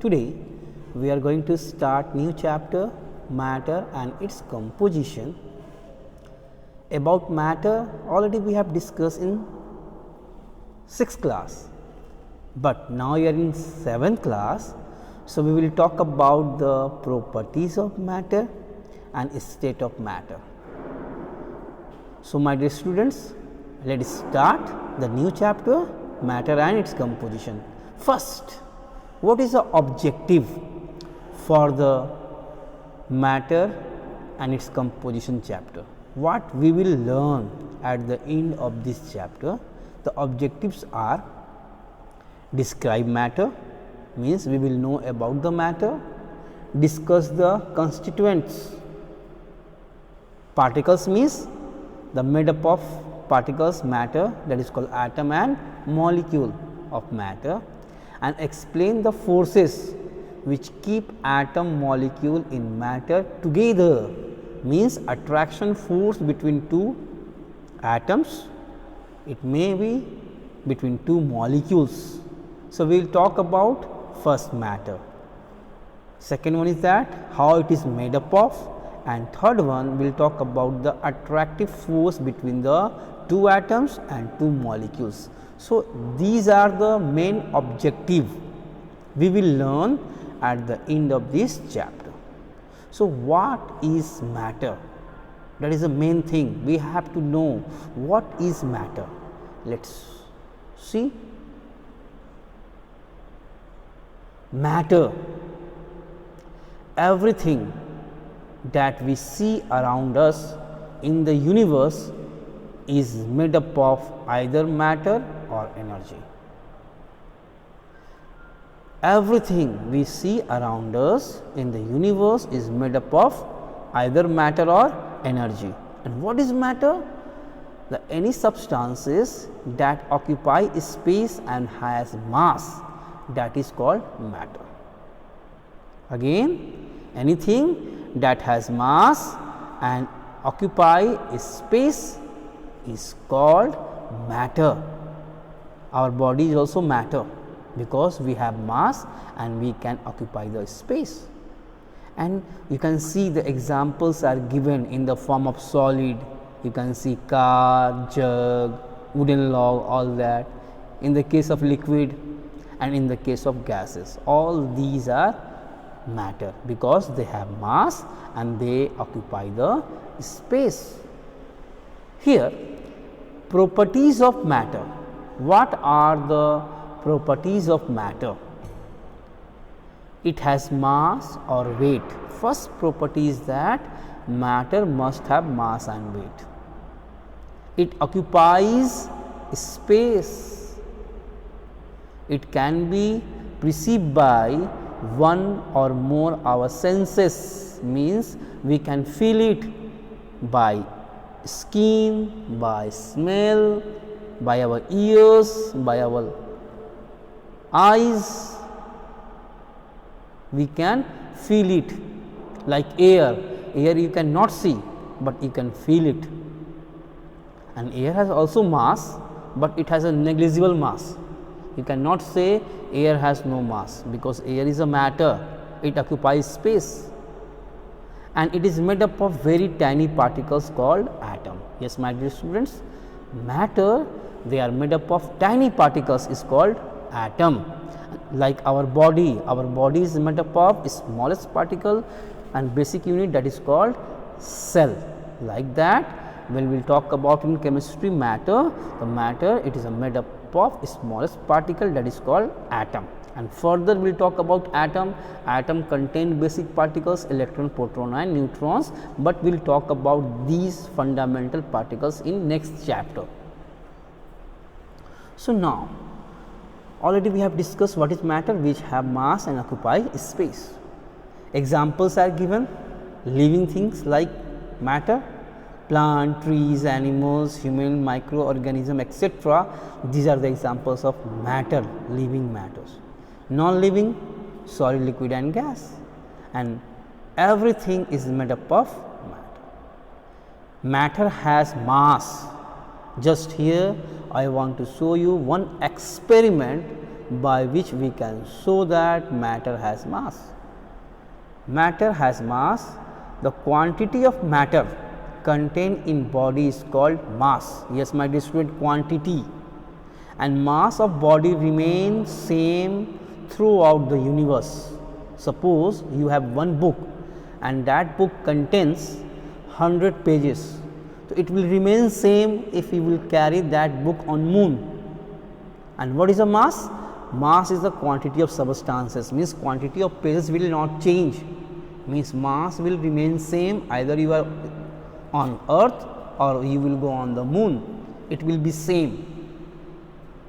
Today we are going to start new chapter, matter and its composition. About matter already we have discussed in 6th class, but now you are in 7th class. So, we will talk about the properties of matter and state of matter. So, my dear students, let us start the new chapter, matter and its composition. First, what is the objective for the matter and its composition chapter? What we will learn at the end of this chapter? The objectives are: describe matter, means we will know about the matter, discuss the constituents. Particles means the made up of particles, matter, that is called atom and molecule of matter, and explain the forces which keep atom molecule in matter together, means attraction force between two atoms, it may be between two molecules. So, we will talk about first matter, second one is that how it is made up of, and third one we will talk about the attractive force between the two atoms and two molecules. So, these are the main objective we will learn at the end of this chapter. So, what is matter? That is the main thing, we have to know what is matter. Let us see. Matter, everything that we see around us in the universe is made up of either matter or energy. Everything we see around us in the universe is made up of either matter or energy. And what is matter? Any substances that occupy space and has mass, that is called matter. Again, anything that has mass and occupy space is called matter. Our body is also matter because we have mass and we can occupy the space. And you can see the examples are given in the form of solid. You can see car, jug, wooden log, all that. In the case of liquid and in the case of gases, all these are matter because they have mass and they occupy the space. Here, properties of matter. What are the properties of matter? It has mass or weight. First property is that matter must have mass and weight. It occupies space. It can be perceived by one or more our senses, means we can feel it by skin, by smell, by our ears, by our eyes. We can feel it like air. Air you cannot see, but you can feel it. And air has also mass, but it has a negligible mass. You cannot say air has no mass because air is a matter, it occupies space and it is made up of very tiny particles called atom. Yes, my dear students, matter, they are made up of tiny particles is called atom. Like our body is made up of smallest particle and basic unit, that is called cell. Like that, when we will talk about in chemistry matter, the matter, it is made up of smallest particle, that is called atom. And further we will talk about atom. Atom contain basic particles, electron, proton and neutrons, but we will talk about these fundamental particles in next chapter. So, now already we have discussed what is matter, which have mass and occupy space. Examples are given: living things like matter, plant, trees, animals, human, microorganism, etc. These are the examples of matter, living matters. Non-living, solid, liquid and gas, and everything is made up of matter. Matter has mass. Just here I want to show you one experiment by which we can show that matter has mass. Matter has mass. The quantity of matter contained in body is called mass. Yes, my dear student, quantity. And mass of body remains same throughout the universe. Suppose you have one book and that book contains 100 pages. So, it will remain same if you will carry that book on moon. And what is a mass? Mass is the quantity of substances, means quantity of pages will not change, means mass will remain same either you are on earth or you will go on the moon, it will be same.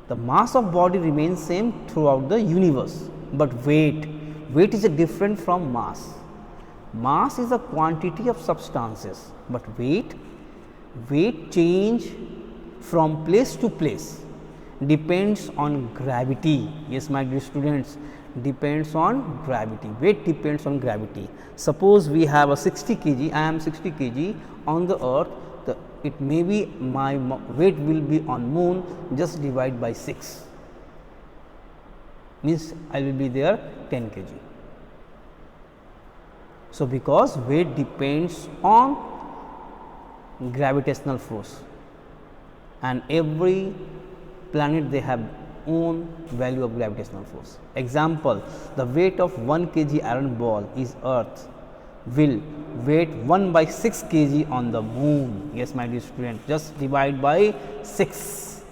The mass of body remains same throughout the universe, but weight is different from mass. Mass is a quantity of substances, but weight change from place to place, depends on gravity. Yes, my dear students, depends on gravity. Weight depends on gravity. Suppose we have a 60 kg, I am 60 kg on the earth, it may be my weight will be on moon, just divide by 6, means I will be there 10 kg. So, because weight depends on gravitational force and every planet they have own value of gravitational force. Example, the weight of 1 kg iron ball is earth will weight 1 by 6 kg on the moon. Yes, my dear student, just divide by 6,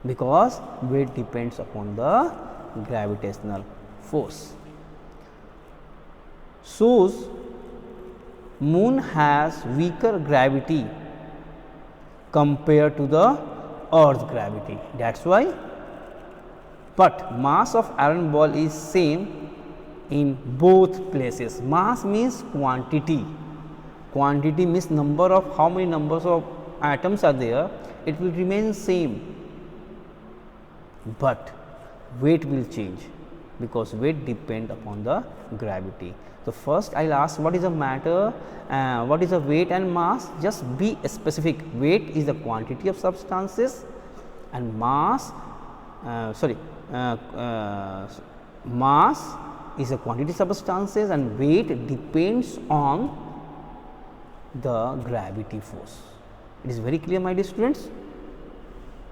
because weight depends upon the gravitational force. Shows moon has weaker gravity compared to the earth gravity, that is why, but mass of iron ball is same in both places. Mass means quantity, quantity means number of how many numbers of atoms are there, it will remain same, but weight will change because weight depend upon the gravity. So, first I will ask what is a matter, what is a weight and mass, just be specific. Weight is the quantity of substances and mass mass is a quantity of substances and weight depends on the gravity force. It is very clear, my dear students.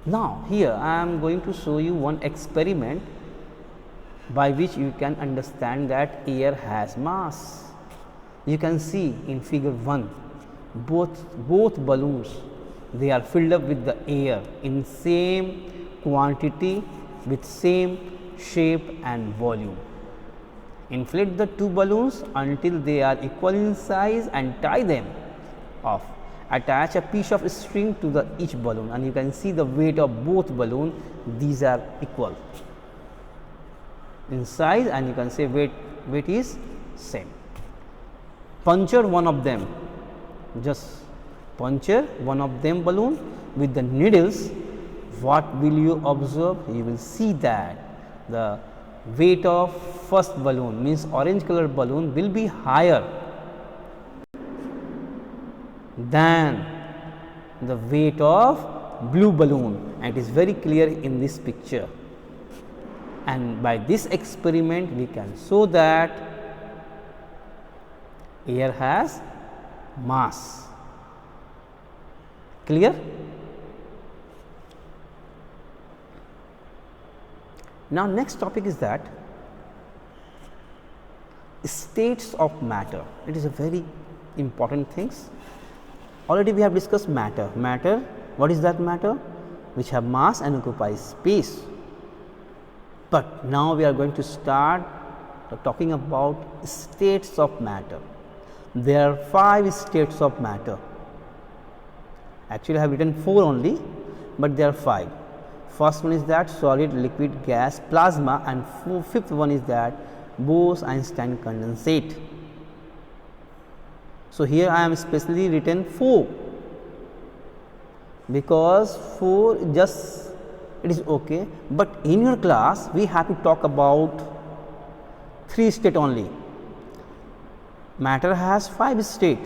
Now, here I am going to show you one experiment by which you can understand that air has mass. You can see in figure 1, both balloons, they are filled up with the air in same quantity with same shape and volume. Inflate the two balloons until they are equal in size and tie them off. Attach a piece of string to each balloon and you can see the weight of both balloons, these are equal in size and you can say weight is same. Puncture one of them, just puncture one of them balloon with the needles. What will you observe? You will see that the weight of first balloon, means orange color balloon, will be higher than the weight of blue balloon, and it is very clear in this picture. And by this experiment we can show that air has mass. Clear? Now, next topic is that states of matter. It is a very important things. Already we have discussed matter. Matter, what is that matter? Which have mass and occupies space. But now we are going to start talking about states of matter. There are 5 states of matter. Actually, I have written 4 only, but there are 5. First one is that solid, liquid, gas, plasma, and fifth one is that Bose-Einstein condensate. So, here I am specially written 4 because 4 just it is okay, but in your class we have to talk about 3 state only. Matter has 5 state: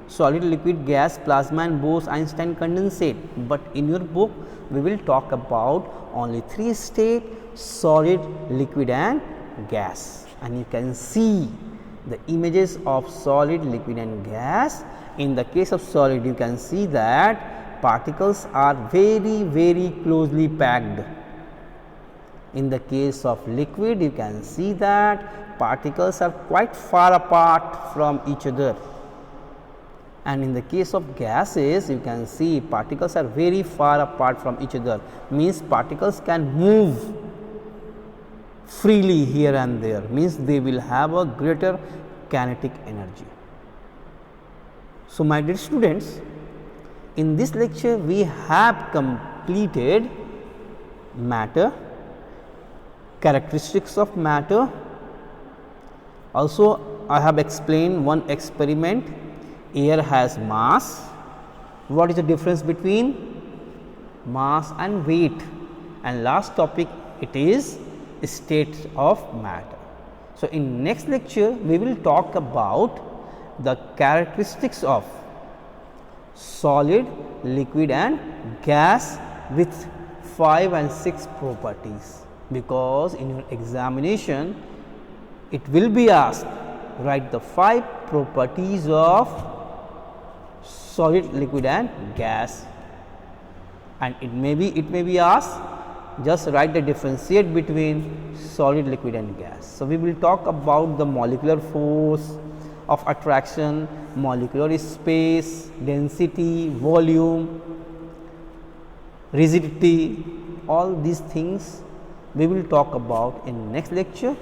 solid, liquid, gas, plasma, and Bose-Einstein condensate. But in your book we will talk about only 3 state: solid, liquid and gas. And you can see the images of solid, liquid and gas. In the case of solid, you can see that particles are very closely packed. In the case of liquid, you can see that particles are quite far apart from each other. And in the case of gases, you can see particles are very far apart from each other, means particles can move freely here and there, means they will have a greater kinetic energy. So, my dear students, in this lecture we have completed matter, characteristics of matter. Also, I have explained one experiment. Air has mass. What is the difference between mass and weight? And last topic, it is state of matter. So, in next lecture we will talk about the characteristics of solid, liquid and gas with 5 and 6 properties, because in your examination it will be asked, write the 5 properties of solid, liquid and gas, and it may be asked, just write the differentiate between solid, liquid and gas. So, we will talk about the molecular force of attraction, molecular space, density, volume, rigidity, all these things we will talk about in next lecture.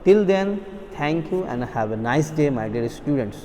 Till then, thank you and have a nice day, my dear students.